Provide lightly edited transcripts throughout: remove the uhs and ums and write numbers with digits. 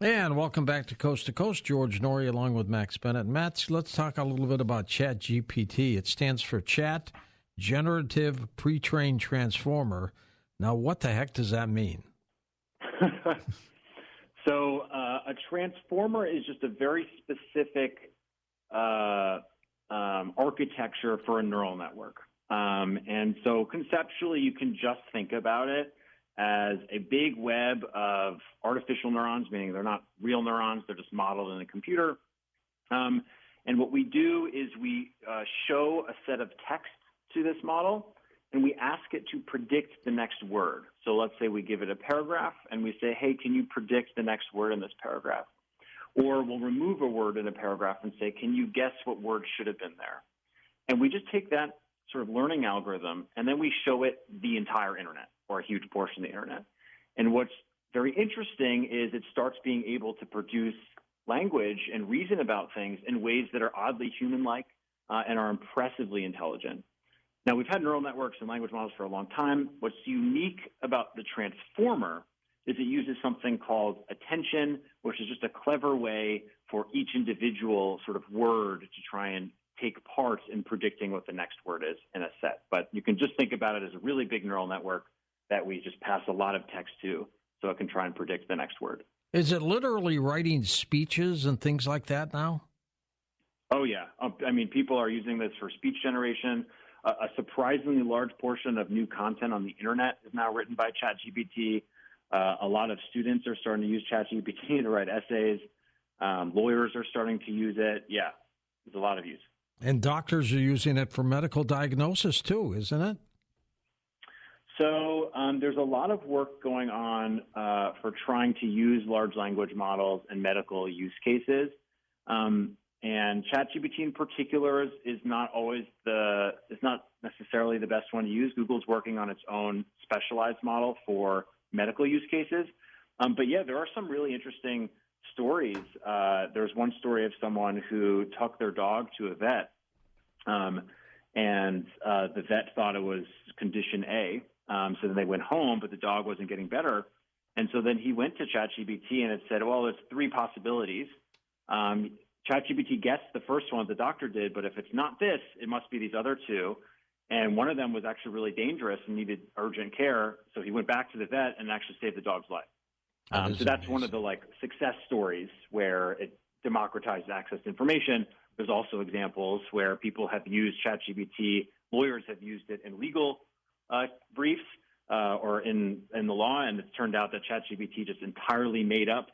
And welcome back to Coast. George Norrie along with Max Bennett. Matt, let's talk a little bit about ChatGPT. It stands for Chat Generative Pre-trained Transformer. Now, what the heck does that mean? So a transformer is just a very specific architecture for a neural network. And so conceptually, you can just think about it as a big web of artificial neurons, meaning they're not real neurons, they're just modeled in a computer. And what we do is we show a set of text to this model, and we ask it to predict the next word. So let's say we give it a paragraph, and we say, hey, can you predict the next word in this paragraph? Or we'll remove a word in a paragraph and say, can you guess what word should have been there? And we just take that sort of learning algorithm, and then we show it the entire internet, or a huge portion of the internet. And what's very interesting is it starts being able to produce language and reason about things in ways that are oddly human-like and are impressively intelligent. Now, we've had neural networks and language models for a long time. What's unique about the transformer is it uses something called attention, which is just a clever way for each individual sort of word to try and take part in predicting what the next word is in a set. But you can just think about it as a really big neural network that we just pass a lot of text to so it can try and predict the next word. Is it literally writing speeches and things like that now? Oh, yeah. I mean, people are using this for speech generation. A surprisingly large portion of new content on the internet is now written by ChatGPT. A lot of students are starting to use ChatGPT to write essays. Lawyers are starting to use it. Yeah, there's a lot of use. And doctors are using it for medical diagnosis too, isn't it? So there's a lot of work going on for trying to use large language models in medical use cases. And ChatGPT in particular is not necessarily the best one to use. Google's working on its own specialized model for medical use cases. But yeah, there are some really interesting stories. There's one story of someone who took their dog to a vet, and the vet thought it was condition A. So then they went home, but the dog wasn't getting better. And so then he went to ChatGPT and it said, well, there's three possibilities. ChatGPT guessed the first one the doctor did, but if it's not this, it must be these other two. And one of them was actually really dangerous and needed urgent care. So he went back to the vet and actually saved the dog's life. So that's one of the success stories where it democratized access to information. There's also examples where people have used ChatGPT, lawyers have used it in legal briefs or in the law, and it's turned out that ChatGPT just entirely made up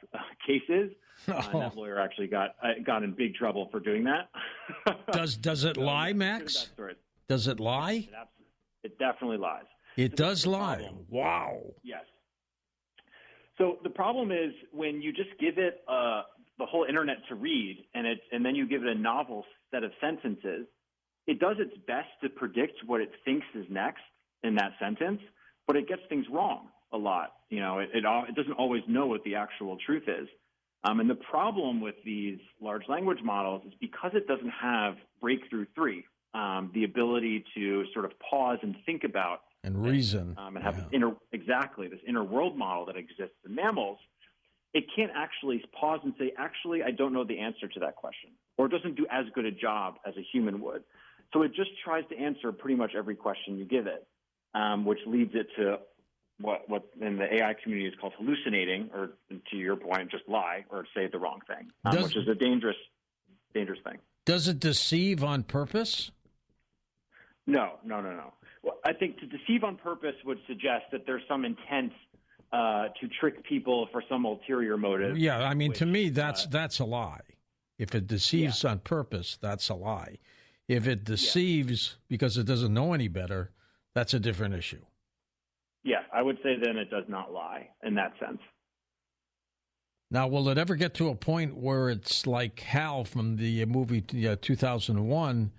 cases. And that lawyer actually got in big trouble for doing that. Does it lie, Max? Does it lie? It definitely lies. It does lie. Wow. Yes. So the problem is when you just give it the whole internet to read, and then you give it a novel set of sentences, it does its best to predict what it thinks is next in that sentence, but it gets things wrong a lot. It doesn't always know what the actual truth is. And the problem with these large language models is because it doesn't have breakthrough 3, the ability to sort of pause and think about and reason and have this inner world model that exists in mammals, it can't actually pause and say, actually, I don't know the answer to that question, or it doesn't do as good a job as a human would. So it just tries to answer pretty much every question you give it, which leads it to what in the AI community is called hallucinating, or to your point, just lie or say the wrong thing, which is a dangerous thing. Does it deceive on purpose? No. Well, I think to deceive on purpose would suggest that there's some intent to trick people for some ulterior motive. Yeah, I mean, to me, that's a lie. If it deceives on purpose, that's a lie. If it deceives because it doesn't know any better, that's a different issue. Yeah, I would say then it does not lie in that sense. Now, will it ever get to a point where it's like Hal from the movie 2001,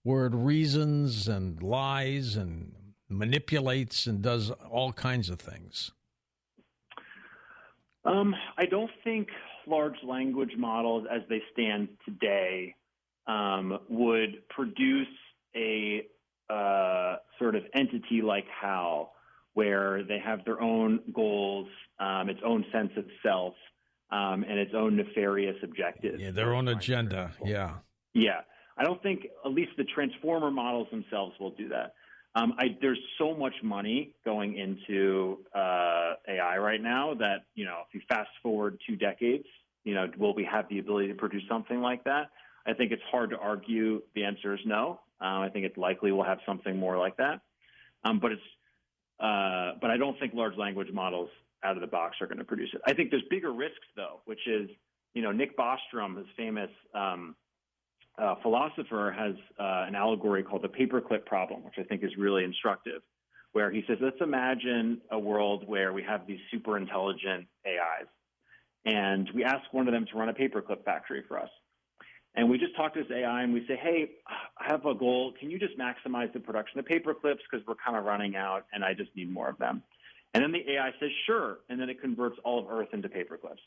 where it reasons and lies and manipulates and does all kinds of things? I don't think large language models as they stand today would produce a sort of entity like HAL, where they have their own goals, its own sense of self, and its own nefarious objectives. Yeah, their own agenda. Yeah. Yeah. I don't think at least the transformer models themselves will do that. There's so much money going into AI right now that, if you fast forward 2 decades, will we have the ability to produce something like that? I think it's hard to argue the answer is no. I think it's likely we'll have something more like that. But I don't think large language models out of the box are going to produce it. I think there's bigger risks, though, which is, Nick Bostrom, his famous philosopher, has an allegory called the paperclip problem, which I think is really instructive, where he says, let's imagine a world where we have these super intelligent AIs, and we ask one of them to run a paperclip factory for us. And we just talk to this AI and we say, hey, I have a goal. Can you just maximize the production of paperclips because we're kind of running out and I just need more of them? And then the AI says, sure. And then it converts all of Earth into paperclips.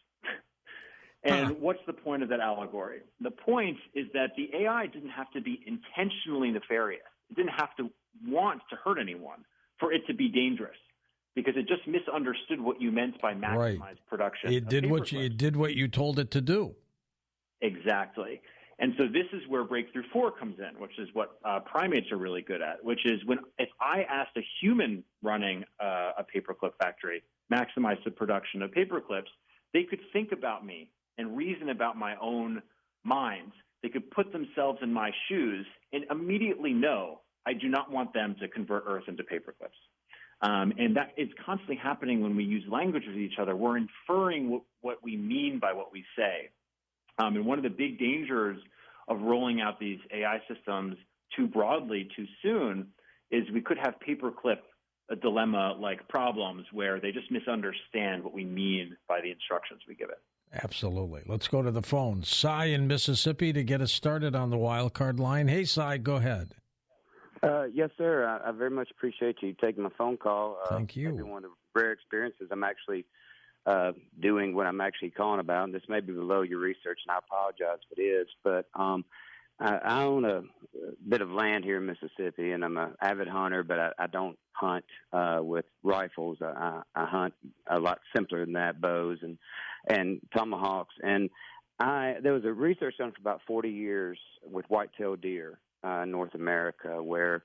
And what's the point of that allegory? The point is that the AI didn't have to be intentionally nefarious. It didn't have to want to hurt anyone for it to be dangerous, because it just misunderstood what you meant by maximize production. It did what you told it to do. Exactly. And so this is where breakthrough 4 comes in, which is what primates are really good at, which is if I asked a human running a paperclip factory maximize the production of paperclips, they could think about me and reason about my own minds. They could put themselves in my shoes and immediately know I do not want them to convert Earth into paperclips. And that is constantly happening when we use language with each other. We're inferring what we mean by what we say. And one of the big dangers of rolling out these AI systems too broadly too soon is we could have paperclip dilemma-like problems where they just misunderstand what we mean by the instructions we give it. Absolutely. Let's go to the phone. Cy in Mississippi to get us started on the wild card line. Hey, Cy, go ahead. Yes, sir. I very much appreciate you taking my phone call. Thank you. Maybe one of the rare experiences I'm actually doing what I'm actually calling about. And this may be below your research, and I apologize if it is. But I own a bit of land here in Mississippi, and I'm an avid hunter, but I don't hunt with rifles. I hunt a lot simpler than that, bows and tomahawks. And there was a research done for about 40 years with white-tailed deer in North America, where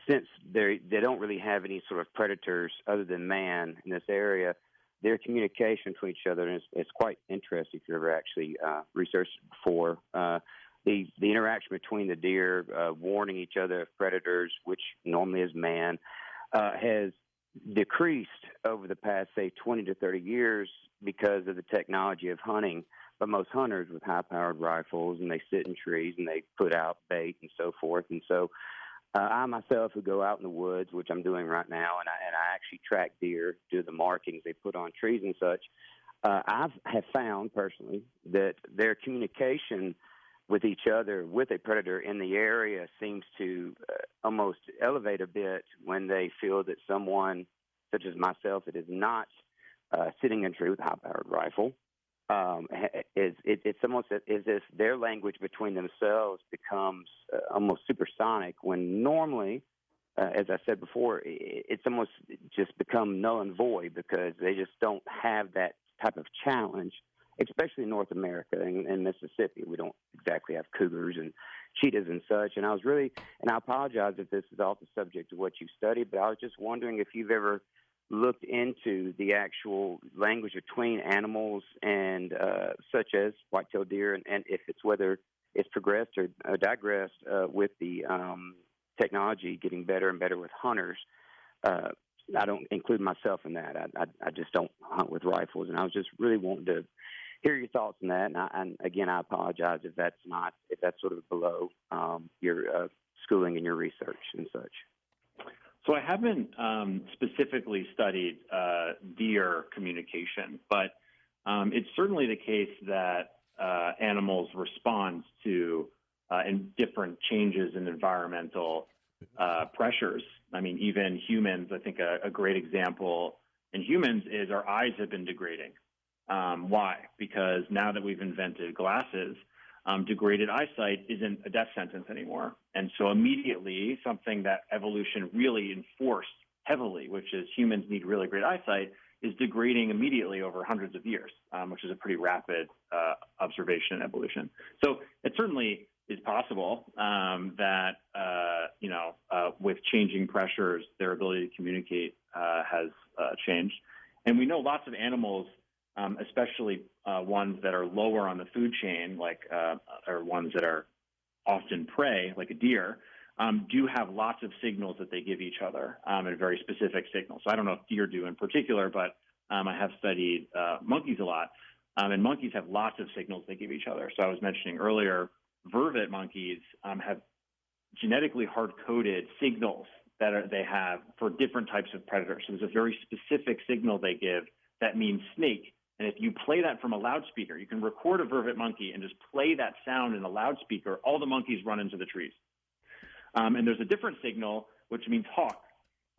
since they don't really have any sort of predators other than man in this area, their communication to each other is quite interesting if you ever actually researched it before. The interaction between the deer warning each other of predators, which normally is man, has decreased over the past, say, 20 to 30 years because of the technology of hunting. But most hunters with high-powered rifles, and they sit in trees and they put out bait and so forth. And so I myself who go out in the woods, which I'm doing right now, and I actually track deer, do the markings they put on trees and such. I have found personally that their communication with each other, with a predator in the area, seems to almost elevate a bit when they feel that someone, such as myself, that is not sitting in a tree with a high-powered rifle, it's almost as if their language between themselves becomes almost supersonic, when normally, as I said before, it's almost just become null and void because they just don't have that type of challenge, especially in North America and Mississippi. We don't exactly have cougars and cheetahs and such. And I apologize if this is off the subject of what you studied, but I was just wondering if you've ever looked into the actual language between animals and such as white-tailed deer, and if it's whether it's progressed or digressed with the technology getting better and better with hunters. I don't include myself in that. I just don't hunt with rifles, and I was just really wanting to hear your thoughts on that. And again, I apologize if that's sort of below your schooling and your research and such. So I haven't specifically studied deer communication, but it's certainly the case that animals respond to in different changes in environmental pressures. I mean, even humans, I think a great example in humans is our eyes have been degrading. Why? Because now that we've invented glasses, degraded eyesight isn't a death sentence anymore. And so immediately something that evolution really enforced heavily, which is humans need really great eyesight, is degrading immediately over hundreds of years, which is a pretty rapid observation in evolution. So it certainly is possible that, with changing pressures, their ability to communicate has changed. And we know lots of animals, especially ones that are lower on the food chain, or ones that are often prey, like a deer, do have lots of signals that they give each other, and very specific signals. So I don't know if deer do in particular, but I have studied monkeys a lot, and monkeys have lots of signals they give each other. So I was mentioning earlier, vervet monkeys have genetically hard-coded signals that they have for different types of predators. So there's a very specific signal they give that means snake. And if you play that from a loudspeaker, you can record a vervet monkey and just play that sound in a loudspeaker, all the monkeys run into the trees. And there's a different signal, which means hawk.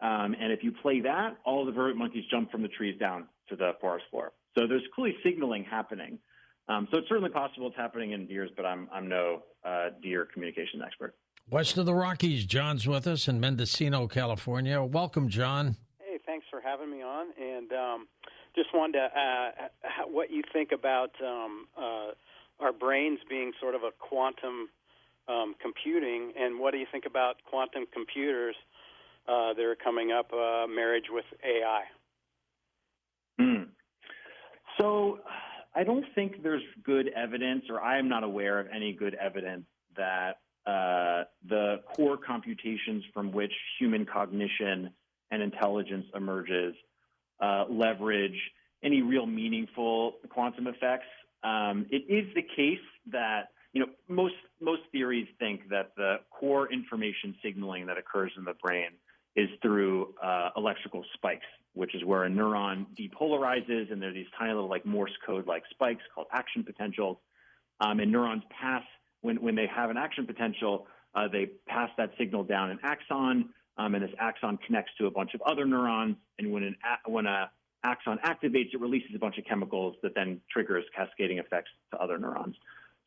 And if you play that, all the vervet monkeys jump from the trees down to the forest floor. So there's clearly signaling happening. So it's certainly possible it's happening in deers, but I'm no deer communication expert. West of the Rockies, John's with us in Mendocino, California. Welcome, John. Hey, thanks for having me on. And just wanted to what you think about our brains being sort of a quantum computing, and what do you think about quantum computers that are coming up, marriage with AI? So I don't think there's good evidence, or I am not aware of any good evidence that the core computations from which human cognition and intelligence emerges leverage any real meaningful quantum effects. It is the case that most theories think that the core information signaling that occurs in the brain is through electrical spikes, which is where a neuron depolarizes, and there are these tiny little Morse code-like spikes called action potentials. And neurons pass, when they have an action potential, they pass that signal down an axon, and this axon connects to a bunch of other neurons. And when an axon activates, it releases a bunch of chemicals that then triggers cascading effects to other neurons.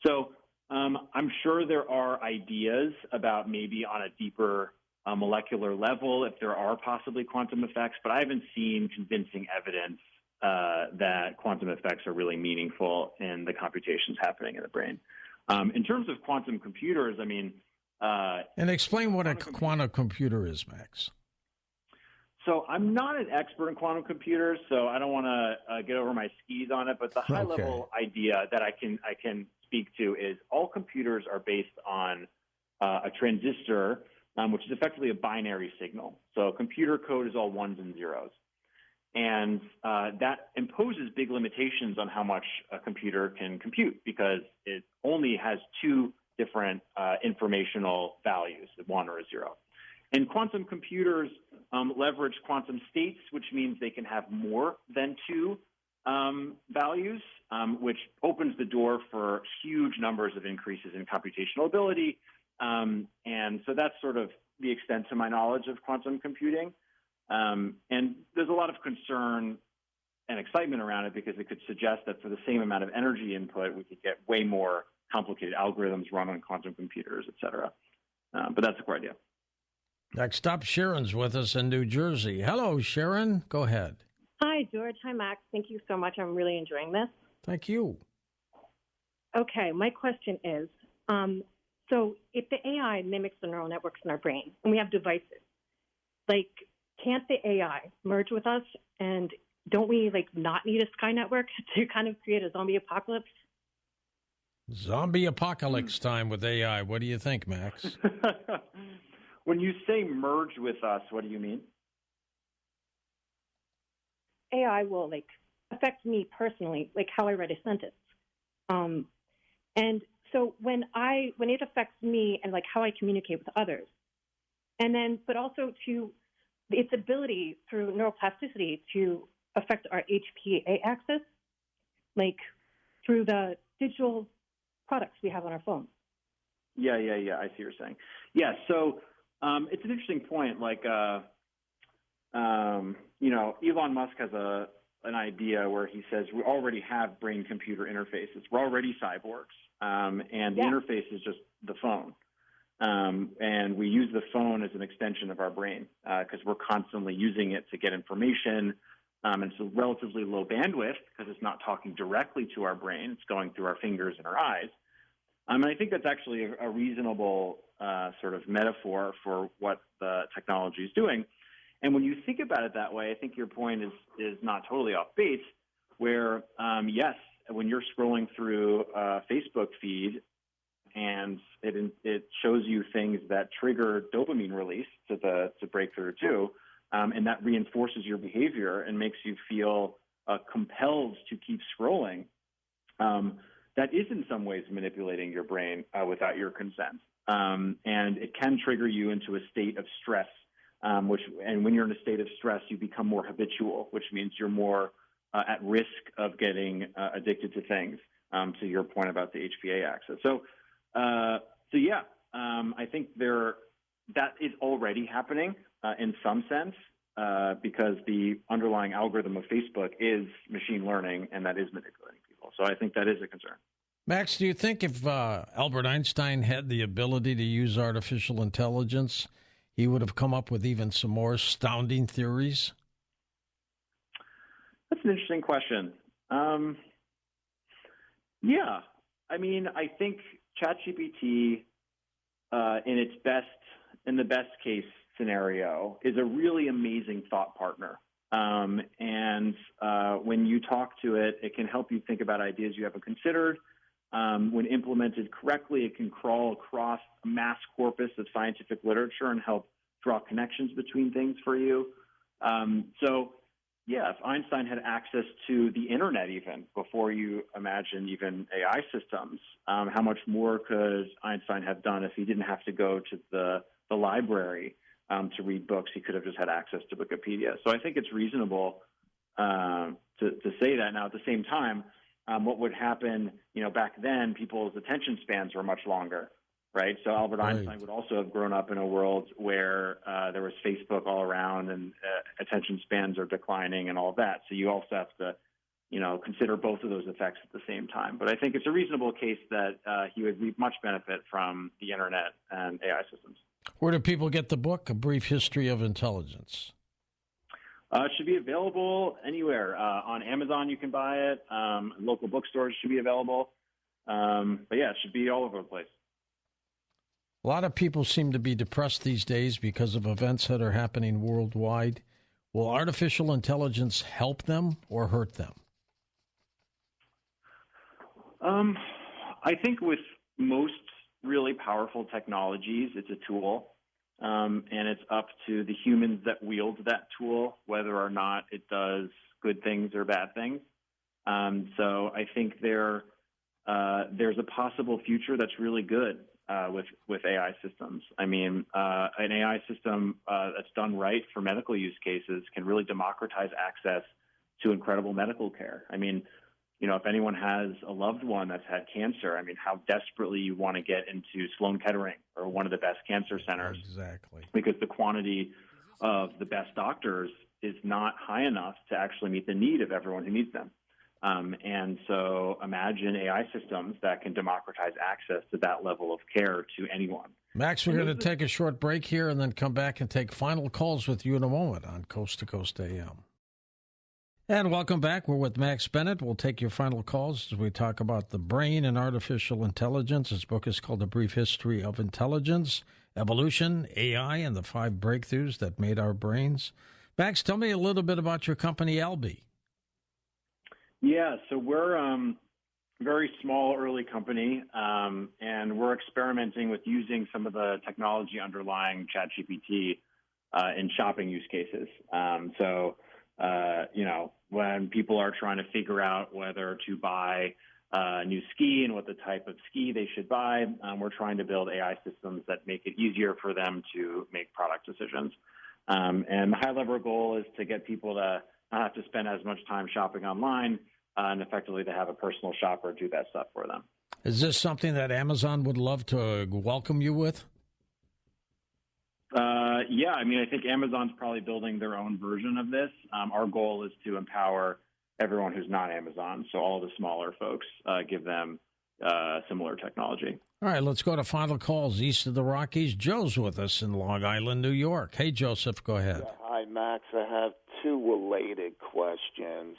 So I'm sure there are ideas about maybe on a deeper molecular level if there are possibly quantum effects, but I haven't seen convincing evidence that quantum effects are really meaningful in the computations happening in the brain. In terms of quantum computers, and explain what a quantum computer is, Max. So I'm not an expert in quantum computers, so I don't want to get over my skis on it. But the high-level idea that I can speak to is all computers are based on a transistor, which is effectively a binary signal. So computer code is all ones and zeros. And that imposes big limitations on how much a computer can compute because it only has two different informational values, one or a zero. And quantum computers leverage quantum states, which means they can have more than two values, which opens the door for huge numbers of increases in computational ability. And so that's sort of the extent to my knowledge of quantum computing. And there's a lot of concern and excitement around it because it could suggest that for the same amount of energy input, we could get way more complicated algorithms run on quantum computers, et cetera. But that's the core idea. Next up, Sharon's with us in New Jersey. Hello, Sharon. Go ahead. Hi, George. Hi, Max. Thank you so much. I'm really enjoying this. Thank you. Okay, my question is, so if the AI mimics the neural networks in our brain and we have devices, can't the AI merge with us? And don't we, not need a Sky network to kind of create a zombie apocalypse? Zombie apocalypse time with AI. What do you think, Max? When you say merge with us, what do you mean? AI will, affect me personally, how I write a sentence. And so when it affects me and, how I communicate with others, and then, but also to its ability through neuroplasticity to affect our HPA axis, through the digital products we have on our phones. Yeah. I see what you're saying. Yeah, so it's an interesting point. Elon Musk has an idea where he says we already have brain-computer interfaces. We're already cyborgs, and the interface is just the phone. And we use the phone as an extension of our brain because we're constantly using it to get information, It's a relatively low bandwidth because it's not talking directly to our brain. It's going through our fingers and our eyes. And I think that's actually a reasonable sort of metaphor for what the technology is doing. And when you think about it that way, I think your point is not totally off base, where, yes, when you're scrolling through a Facebook feed and it shows you things that trigger dopamine release to break through too, and that reinforces your behavior and makes you feel compelled to keep scrolling, that is in some ways manipulating your brain without your consent. And it can trigger you into a state of stress, and when you're in a state of stress, you become more habitual, which means you're more at risk of getting addicted to things, to your point about the HPA axis. So yeah, I think that is already happening in some sense, because the underlying algorithm of Facebook is machine learning, and that is manipulating people. So I think that is a concern. Max, do you think if Albert Einstein had the ability to use artificial intelligence, he would have come up with even some more astounding theories? That's an interesting question. Yeah. I mean, I think ChatGPT, in the best case scenario, is a really amazing thought partner. And when you talk to it, it can help you think about ideas you haven't considered. When implemented correctly, it can crawl across a mass corpus of scientific literature and help draw connections between things for you. So, yeah, if Einstein had access to the internet even before you imagine even AI systems, how much more could Einstein have done if he didn't have to go to the library to read books? He could have just had access to Wikipedia. So I think it's reasonable to say that. Now, at the same time, what would happen, back then, people's attention spans were much longer, right? So Albert Einstein would also have grown up in a world where there was Facebook all around and attention spans are declining and all of that. So you also have to, consider both of those effects at the same time. But I think it's a reasonable case that he would reap much benefit from the internet and AI systems. Where do people get the book, A Brief History of Intelligence? It should be available anywhere. On Amazon, you can buy it. Local bookstores should be available. But yeah, it should be all over the place. A lot of people seem to be depressed these days because of events that are happening worldwide. Will artificial intelligence help them or hurt them? I think with most really powerful technologies, it's a tool. And it's up to the humans that wield that tool, whether or not it does good things or bad things. So I think there's a possible future that's really good with AI systems. I mean, an AI system that's done right for medical use cases can really democratize access to incredible medical care. I mean, if anyone has a loved one that's had cancer, I mean, how desperately you want to get into Sloan Kettering or one of the best cancer centers. Exactly. Because the quantity of the best doctors is not high enough to actually meet the need of everyone who needs them. And so imagine AI systems that can democratize access to that level of care to anyone. Max, we're going to take a short break here and then come back and take final calls with you in a moment on Coast to Coast AM. And welcome back. We're with Max Bennett. We'll take your final calls as we talk about the brain and artificial intelligence. His book is called A Brief History of Intelligence, Evolution, AI, and the 5 Breakthroughs That Made Our Brains. Max, tell me a little bit about your company, Albi. Yeah, so we're a very small early company, and we're experimenting with using some of the technology underlying ChatGPT in shopping use cases. When people are trying to figure out whether to buy a new ski and what the type of ski they should buy, we're trying to build AI systems that make it easier for them to make product decisions. And the high-level goal is to get people to not have to spend as much time shopping online and effectively to have a personal shopper do that stuff for them. Is this something that Amazon would love to welcome you with? Yeah, I mean, I think Amazon's probably building their own version of this. Our goal is to empower everyone who's not Amazon, so all the smaller folks, give them similar technology. All right, let's go to final calls east of the Rockies. Joe's with us in Long Island, New York. Hey, Joseph, go ahead. Yeah, hi, Max. I have two related questions,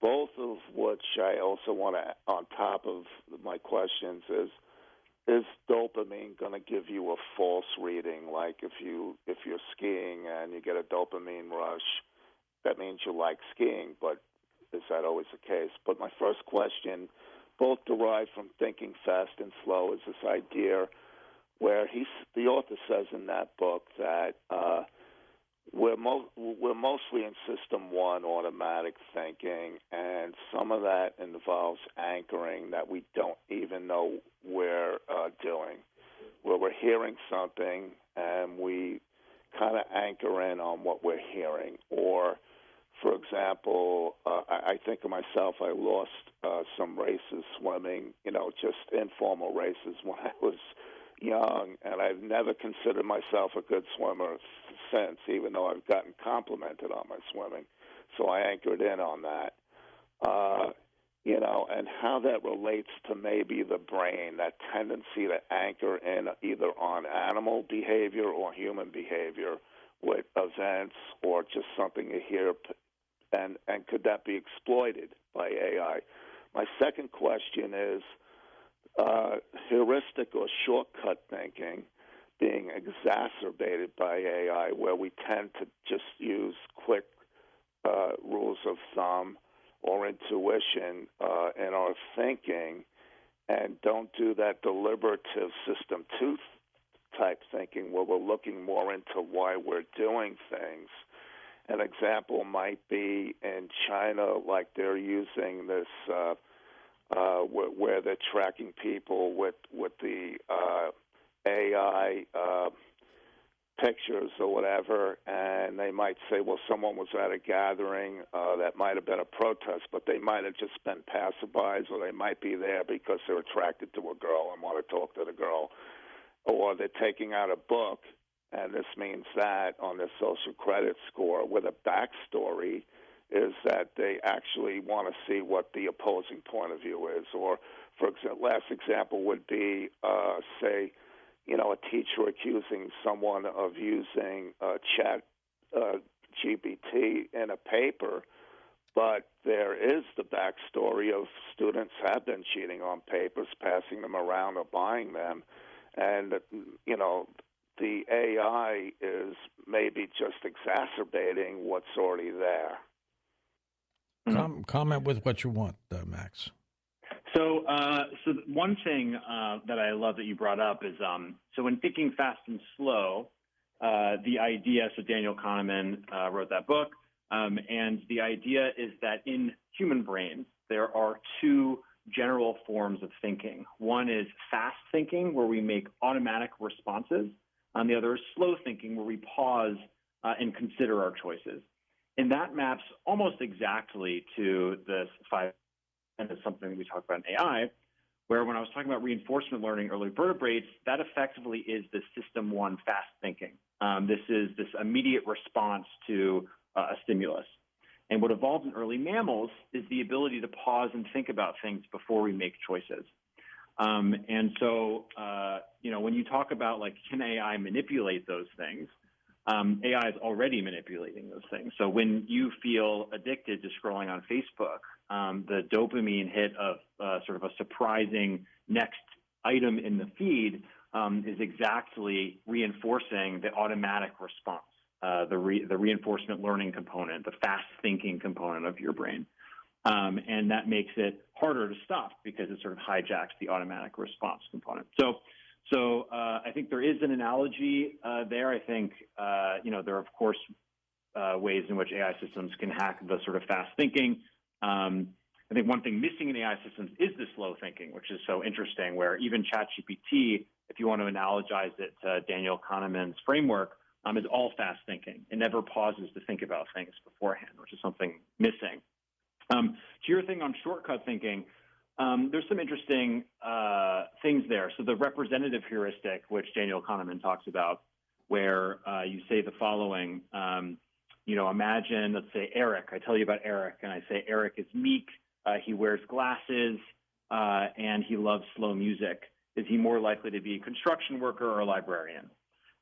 both of which I also want to, on top of my questions, is dopamine going to give you a false reading? Like if you're skiing and you get a dopamine rush, that means you like skiing, but is that always the case? But my first question, both derived from Thinking Fast and Slow, is this idea where the author says in that book that we're mostly in System 1 automatic thinking, and some of that involves anchoring that we don't even know we're doing, where we're hearing something and we kind of anchor in on what we're hearing. Or, for example, I think of myself, I lost some races swimming, just informal races when I was young, and I've never considered myself a good swimmer since, even though I've gotten complimented on my swimming. So I anchored in on that, and how that relates to maybe the brain, that tendency to anchor in either on animal behavior or human behavior with events or just something you hear, and could that be exploited by AI? My second question is, heuristic or shortcut thinking being exacerbated by AI, where we tend to just use quick rules of thumb or intuition in our thinking and don't do that deliberative System 2 type thinking where we're looking more into why we're doing things. An example might be in China, like they're using this where they're tracking people with the AI pictures or whatever, and they might say, well, someone was at a gathering that might have been a protest, but they might have just been passerbys, or they might be there because they're attracted to a girl and want to talk to the girl, or they're taking out a book, and this means that on their social credit score with a backstory is that they actually want to see what the opposing point of view is. Or, for example, last example would be, say, a teacher accusing someone of using chat GPT in a paper, but there is the backstory of students have been cheating on papers, passing them around or buying them, and, the AI is maybe just exacerbating what's already there. Comment with what you want, Max. So one thing that I love that you brought up is, so in Thinking Fast and Slow, the idea, so Daniel Kahneman wrote that book, and the idea is that in human brains, there are two general forms of thinking. One is fast thinking, where we make automatic responses. The other is slow thinking, where we pause and consider our choices. And that maps almost exactly to this five, and it's something we talk about in AI, where when I was talking about reinforcement learning early vertebrates, that effectively is the System 1 fast thinking. This is this immediate response to a stimulus. And what evolved in early mammals is the ability to pause and think about things before we make choices. And so, when you talk about, like, can AI manipulate those things, AI is already manipulating those things. So when you feel addicted to scrolling on Facebook, the dopamine hit of sort of a surprising next item in the feed is exactly reinforcing the automatic response, the reinforcement learning component, the fast thinking component of your brain. And that makes it harder to stop because it sort of hijacks the automatic response component. So I think there is an analogy there. I think, there are, of course, ways in which AI systems can hack the sort of fast thinking. I think one thing missing in AI systems is the slow thinking, which is so interesting, where even ChatGPT, if you want to analogize it to Daniel Kahneman's framework, is all fast thinking. It never pauses to think about things beforehand, which is something missing. To your thing on shortcut thinking, there's some interesting things there. So the representative heuristic, which Daniel Kahneman talks about, where you say the following, imagine, let's say, Eric. I tell you about Eric, and I say Eric is meek, he wears glasses, and he loves slow music. Is he more likely to be a construction worker or a librarian?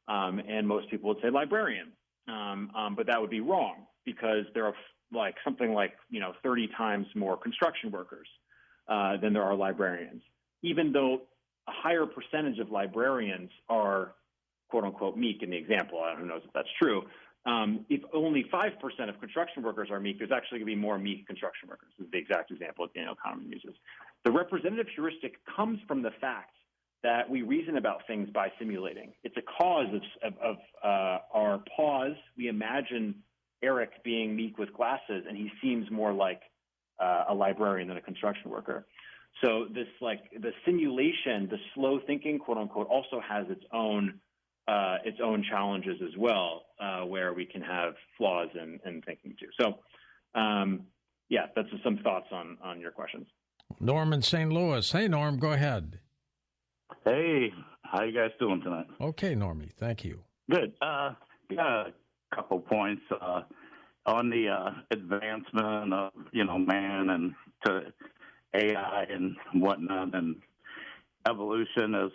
And most people would say librarian, but that would be wrong, because there are something like 30 times more construction workers than there are librarians, even though a higher percentage of librarians are quote unquote meek in the example. I don't know if that's true. If only 5% of construction workers are meek, there's actually going to be more meek construction workers. This is the exact example that Daniel Kahneman uses. The representative heuristic comes from the fact that we reason about things by simulating. It's a cause of our pause. We imagine Eric being meek with glasses, and he seems more like a librarian than a construction worker. So this, the simulation, the slow thinking, quote unquote, also has its own challenges as well, where we can have flaws in thinking too. So, that's just some thoughts on your questions. Norm in St. Louis. Hey, Norm, go ahead. Hey, how you guys doing tonight? Okay, Normie, thank you. Good. Got a couple points on the advancement of man and to AI and whatnot, and evolution is.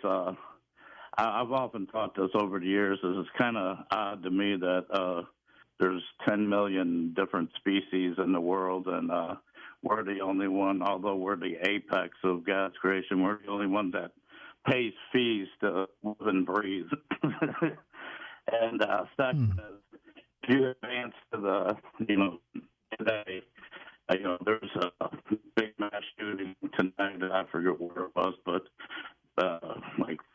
I've often thought this over the years. It's kind of odd to me that there's 10 million different species in the world, and we're the only one. Although we're the apex of God's creation, we're the only one that pays fees to live and breathe. And second is, if you advance to the, today, there's a big mass shooting tonight. I forget where it was, but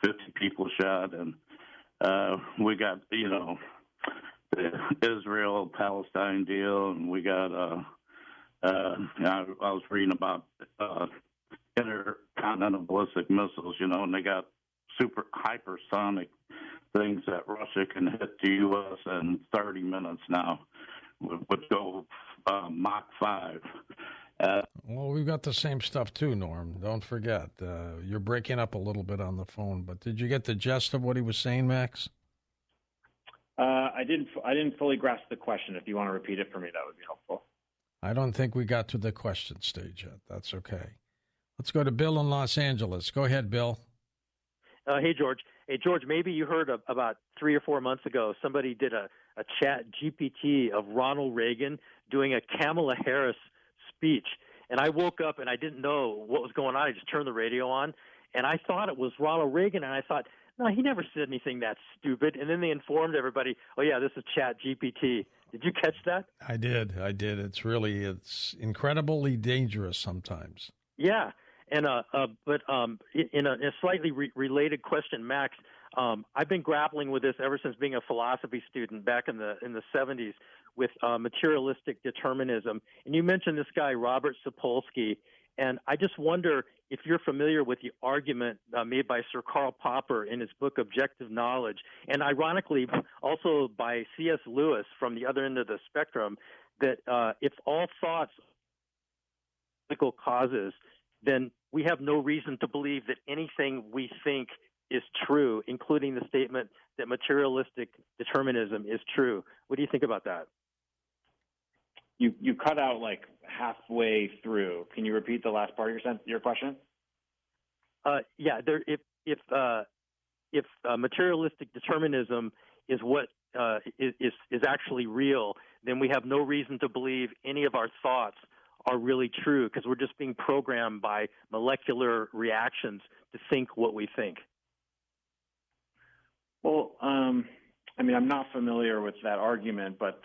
50 people shot, and we got, the Israel-Palestine deal, and we got, I was reading about intercontinental ballistic missiles, and they got super hypersonic things that Russia can hit the U.S. in 30 minutes now, would go Mach 5. Well, we've got the same stuff too, Norm. Don't forget. You're breaking up a little bit on the phone, but did you get the gist of what he was saying, Max? I didn't fully grasp the question. If you want to repeat it for me, that would be helpful. I don't think we got to the question stage yet. That's okay. Let's go to Bill in Los Angeles. Go ahead, Bill. Hey, George. Hey, George, maybe you heard about 3 or 4 months ago, somebody did a chat GPT of Ronald Reagan doing a Kamala Harris speech. And I woke up and I didn't know what was going on. I just turned the radio on, and I thought it was Ronald Reagan. And I thought, no, he never said anything that stupid. And then they informed everybody, oh, yeah, this is chat GPT. Did you catch that? I did. It's incredibly dangerous sometimes. Yeah. And but in a slightly related question, Max, I've been grappling with this ever since being a philosophy student back in the 70s with materialistic determinism. And you mentioned this guy Robert Sapolsky, and I just wonder if you're familiar with the argument made by Sir Karl Popper in his book Objective Knowledge, and ironically also by C.S. Lewis from the other end of the spectrum, that if all thoughts are physical causes, then we have no reason to believe that anything we think is true, including the statement that materialistic determinism is true. What do you think about that? You cut out like halfway through. Can you repeat the last part of your question? Yeah. If materialistic determinism is what is actually real, then we have no reason to believe any of our thoughts are really true, because we're just being programmed by molecular reactions to think what we think. Well, I'm not familiar with that argument, but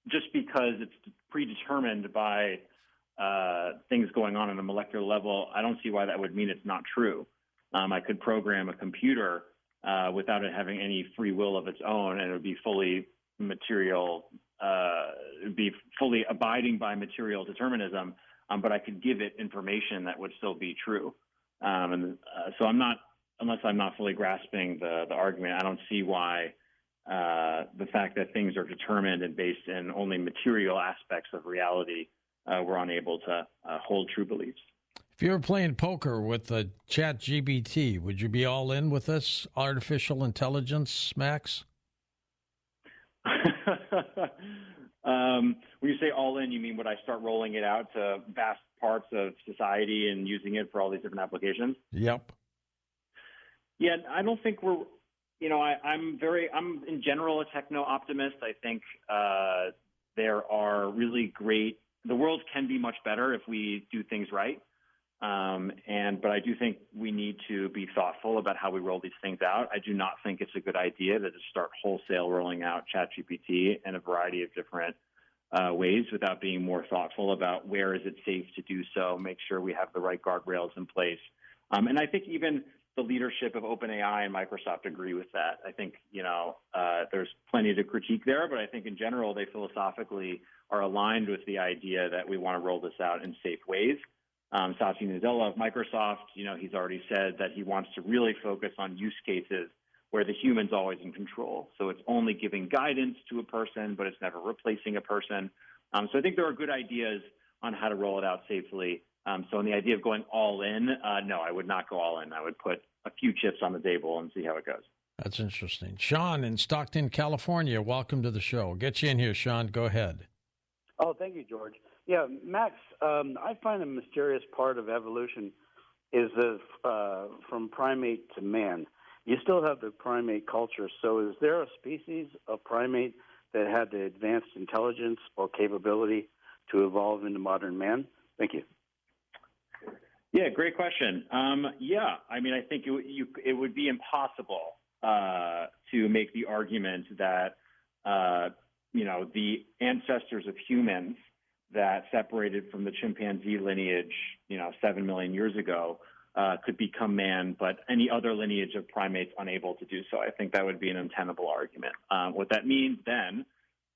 just because it's predetermined by things going on a molecular level, I don't see why that would mean it's not true. I could program a computer without it having any free will of its own, and it would be fully material. It would be fully abiding by material determinism, but I could give it information that would still be true. So unless I'm not fully grasping the argument, I don't see why the fact that things are determined and based in only material aspects of reality, we're unable to hold true beliefs. If you were playing poker with the chat GPT, would you be all in with this artificial intelligence, Max? When you say all in, you mean would I start rolling it out to vast parts of society and using it for all these different applications? Yep. Yeah, I don't think we're, I'm in general a techno optimist. I think there are really great. The world can be much better if we do things right. But I do think we need to be thoughtful about how we roll these things out. I do not think it's a good idea to just start wholesale rolling out ChatGPT in a variety of different ways without being more thoughtful about where is it safe to do so, make sure we have the right guardrails in place. And I think even the leadership of OpenAI and Microsoft agree with that. I think, there's plenty to critique there, but I think in general, they philosophically are aligned with the idea that we want to roll this out in safe ways. Satya Nadella of Microsoft, he's already said that he wants to really focus on use cases where the human's always in control. So it's only giving guidance to a person, but it's never replacing a person. So I think there are good ideas on how to roll it out safely. So in the idea of going all in, no, I would not go all in. I would put a few chips on the table and see how it goes. That's interesting. Sean in Stockton, California, welcome to the show. Get you in here, Sean. Go ahead. Oh, thank you, George. Yeah, Max, I find a mysterious part of evolution is from primate to man. You still have the primate culture. So is there a species of primate that had the advanced intelligence or capability to evolve into modern man? Thank you. Yeah, great question. I think it would be impossible to make the argument that, the ancestors of humans that separated from the chimpanzee lineage, 7 million years ago, could become man, but any other lineage of primates unable to do so. I think that would be an untenable argument. What that means then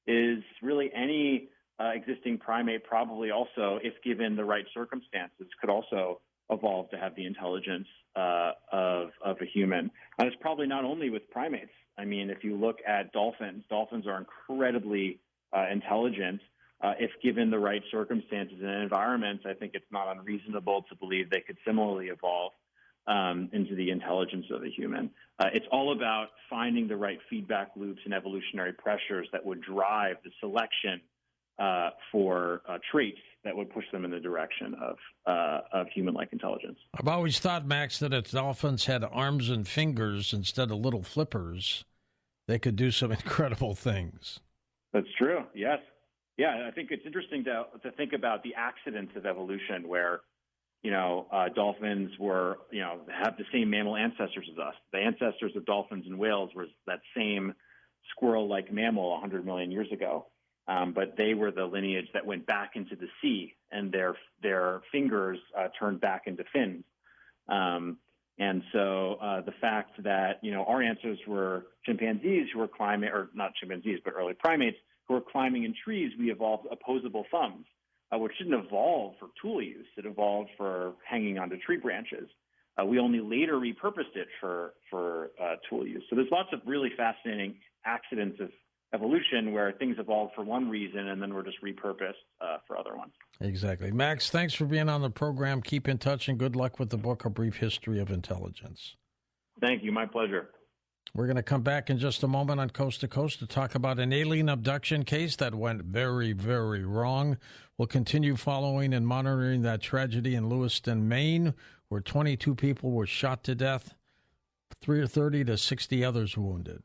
is really any existing primate probably also, if given the right circumstances, could also evolve to have the intelligence of a human. And it's probably not only with primates. I mean, if you look at dolphins are incredibly intelligent. If given the right circumstances and environments, I think it's not unreasonable to believe they could similarly evolve into the intelligence of a human. It's all about finding the right feedback loops and evolutionary pressures that would drive the selection for traits that would push them in the direction of human-like intelligence. I've always thought, Max, that if dolphins had arms and fingers instead of little flippers, they could do some incredible things. That's true, yes. Yeah, I think it's interesting to think about the accidents of evolution where, dolphins were, have the same mammal ancestors as us. The ancestors of dolphins and whales were that same squirrel-like mammal 100 million years ago. But they were the lineage that went back into the sea, and their fingers turned back into fins. And so the fact that, our ancestors were chimpanzees who were climbing, or not chimpanzees, but early primates who were climbing in trees, we evolved opposable thumbs, which didn't evolve for tool use. It evolved for hanging onto tree branches. We only later repurposed it for tool use. So there's lots of really fascinating accidents of evolution where things evolved for one reason and then were just repurposed for other ones. Exactly. Max, thanks for being on the program. Keep in touch and good luck with the book, A Brief History of Intelligence. Thank you. My pleasure. We're going to come back in just a moment on Coast to Coast to talk about an alien abduction case that went very, very wrong. We'll continue following and monitoring that tragedy in Lewiston, Maine, where 22 people were shot to death, 30 to 60 others wounded.